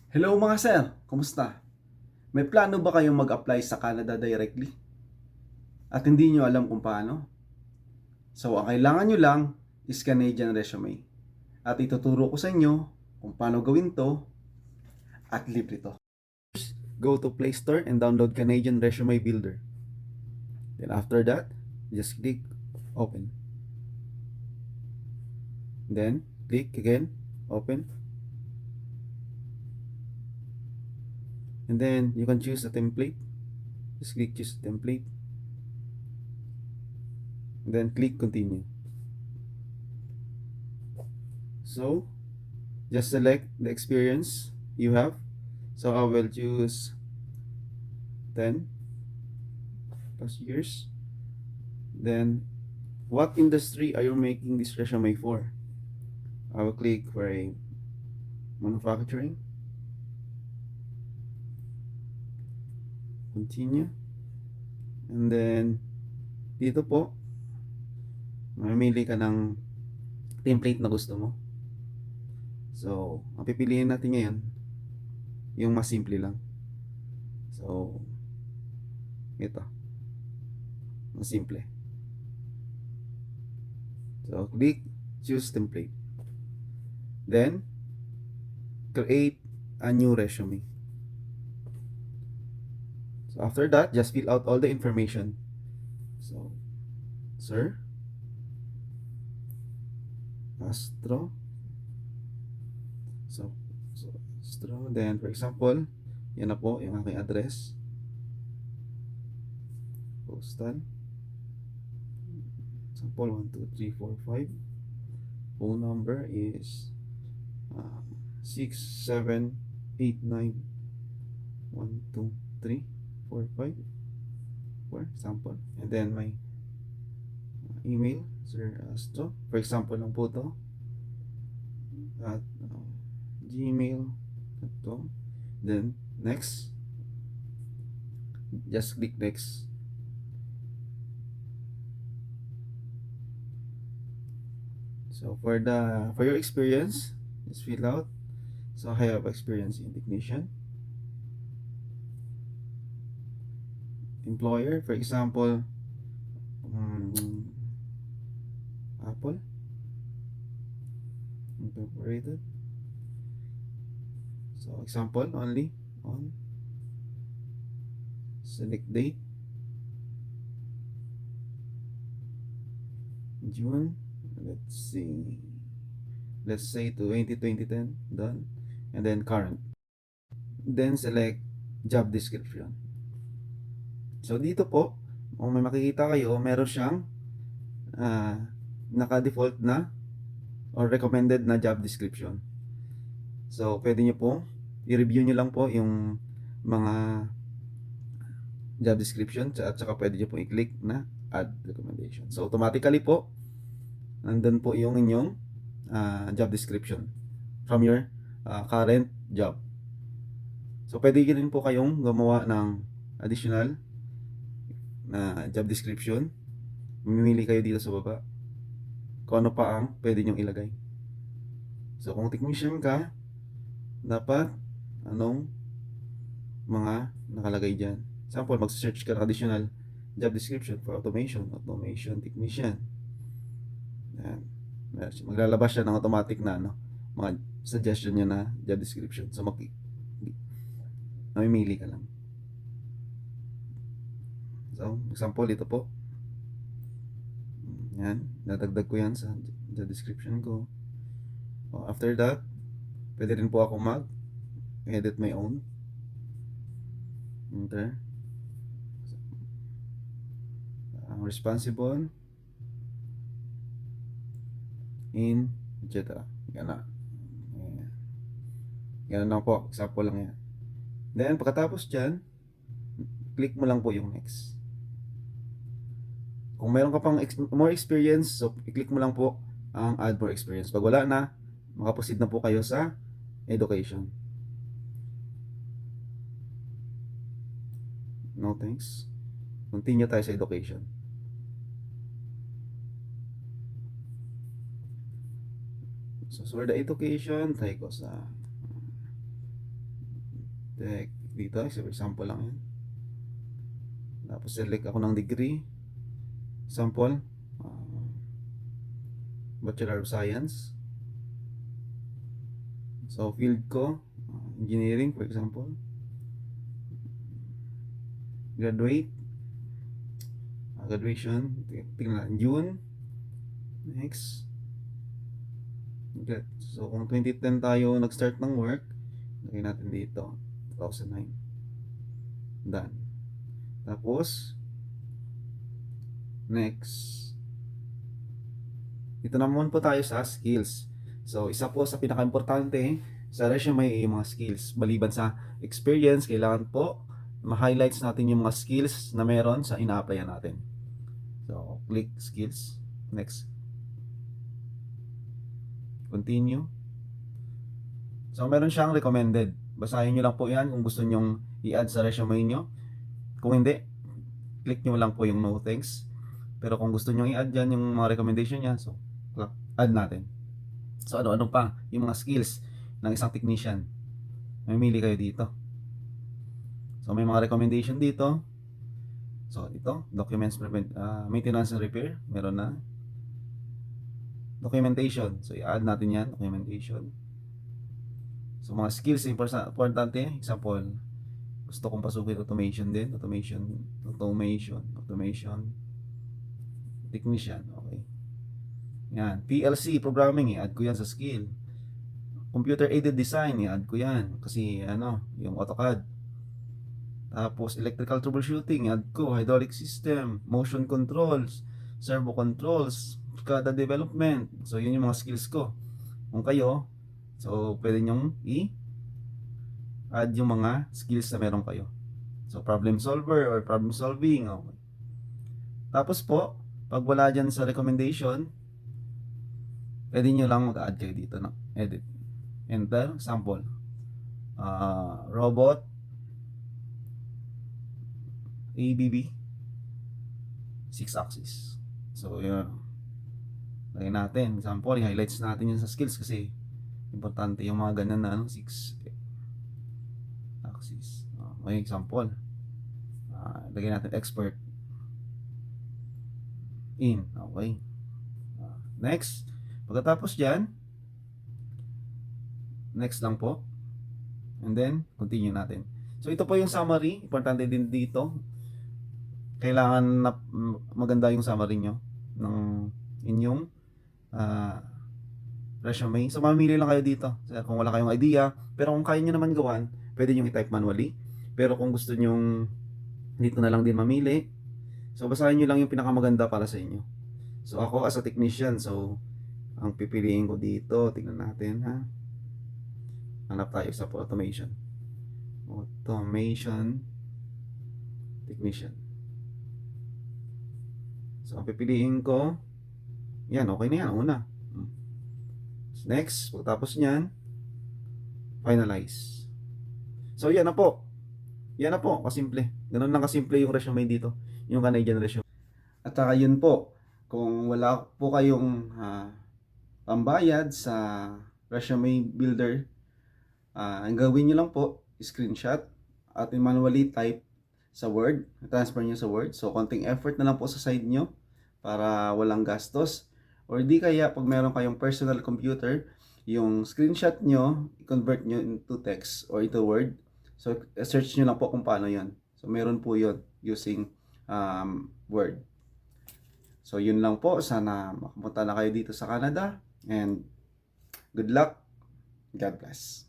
Hello mga sir, kumusta? May plano ba kayong mag-apply sa Canada directly? At hindi nyo alam kung paano? So, ang kailangan nyo lang is Canadian resume. At ituturo ko sa inyo kung paano gawin to at libre to. Go to Play Store and download Canadian Resume Builder. Then after that, just click open. Then click again, open. And then you can choose a template. Just click choose template. And then click continue. So, just select the experience you have. So I will choose 10 plus years. Then, what industry are you making this resume for? I will click for a manufacturing. Continue. And then, dito po, mamili ka ng template na gusto mo. So, ang pipiliin natin ngayon, yung mas simple lang. So, ito. Mas simple. So, click choose template. Then, create a new resume. So, after that, just fill out all the information. So, sir, Astro. So Astro. Then, for example, yan na po yung aking address. Postal. Example, 1, 2, 3, 4, 5. Phone number is 6, 7, 8, 9, 1, 2, 3, 4, 5. For example. And then, my email, Sir Astro. For example lang po to. At gmail.com. Then, next. Just click next. So for your experience, just fill out. So I have experience in technician. Employer, for example, Apple Incorporated. So example only on select date June. Let's say 2010 done, and then current. Then select job description. So dito po, kung may makikita kayo, meron siyang naka-default na or recommended na job description. So pwede nyo po i-review nyo lang po yung mga job description at saka pwede nyo po i-click na add recommendation. So automatically po nandun po yung inyong job description from your current job. So pwede rin po kayong gumawa ng additional na job description. Mamimili kayo dito sa baba kung ano pa ang pwede nyong ilagay. So kung technician ka, dapat anong mga nakalagay dyan. Example, mag-search ka ng additional job description for automation technician. Yan. Maglalabas siya ng automatic na mga suggestion niya na job description. So mamimili ka lang. So example, ito po. Yan, dadagdag ko yan sa job description ko. After that, pwede rin po ako mag-edit my own. Enter. Responsible in etc. Gana. Ganun lang po. Example lang yan. Then, pagkatapos dyan, click mo lang po yung next. Kung meron ka pang more experience, so i-click mo lang po ang add more experience. Pag wala na, makaproceed na po kayo sa education. No thanks. Continue tayo sa education. So for the education, tayo ko sa Dito, example lang yan. Tapos select ako ng degree. Sample. Bachelor of Science. So, field ko, engineering for example. Graduation, tingnan, June. Next. Okay. So, kung 2010 tayo nag-start ng work, lagay natin dito, 2009. Done. Tapos, next. Dito naman po tayo sa skills. So, isa po sa pinaka-importante sa resume ay yung mga skills. Maliban sa experience, kailangan po ma-highlights natin yung mga skills na meron sa ina-applyan natin. So, click skills. Next. Continue. So, meron siyang recommended. Basahin nyo lang po yan kung gusto nyong i-add sa resume nyo. Kung hindi, click nyo lang po yung no thanks. Pero kung gusto nyo i-add yan yung mga recommendation niya, so, add natin. So, ano-ano pa yung mga skills ng isang technician. Mamili kayo dito. So, may mga recommendation dito. So, ito, documents, maintenance and repair. Meron na. Documentation. So, i-add natin yan, documentation. So, mga skills, importante. Example, gusto kong pasukin automation din. Automation. Technician. Okay. Yan. PLC, programming, i-add ko yan sa skill. Computer aided design, i-add ko yan. Kasi, yung AutoCAD. Tapos, electrical troubleshooting, i-add ko. Hydraulic system, motion controls, servo controls, SCADA development. So, yun yung mga skills ko. Kung kayo, so, pwede nyong i-add yung mga skills na meron kayo. So, problem solver or problem solving. Okay. Tapos po, pag wala dyan sa recommendation, pwede nyo lang mag-add kayo dito, no? Edit. Enter. Sample. Robot. ABB. 6 axis. So, yun. Lagyan natin. Example, i-highlights natin yun sa skills kasi importante yung mga ganyan na 6 axis. May example. Lagyan natin expert. In. Okay. Next. Pagkatapos dyan, next lang po. And then, continue natin. So, ito po yung summary. Importante din dito. Kailangan na maganda yung summary nyo ng inyong resume. So, mamili lang kayo dito. Kung wala kayong idea, pero kung kaya nyo naman gawan, pwede nyo i-type manually. Pero kung gusto nyo dito na lang din mamili, so basahin nyo lang yung pinakamaganda para sa inyo. So, ako as a technician, so, ang pipiliin ko dito, tingnan natin, ha? Hanap tayo sa automation. Automation technician. So, ang pipiliin ko, yan, okay na yan, una. Next, pagkatapos nyan, finalize. So, yan na po. Yan na po, kasimple. Ganun lang kasimple yung resume dito, yung Canadian resume. At saka yun po, kung wala po kayong pambayad sa resume builder, ang gawin nyo lang po, screenshot at manually type sa Word, transfer nyo sa Word. So, konting effort na lang po sa side nyo para walang gastos. Or di kaya, pag meron kayong personal computer, yung screenshot nyo, i-convert nyo into text or into Word. So, search nyo lang po kung paano yon. So, meron po yon using Word. So, yun lang po. Sana makapunta na kayo dito sa Canada. And good luck. God bless.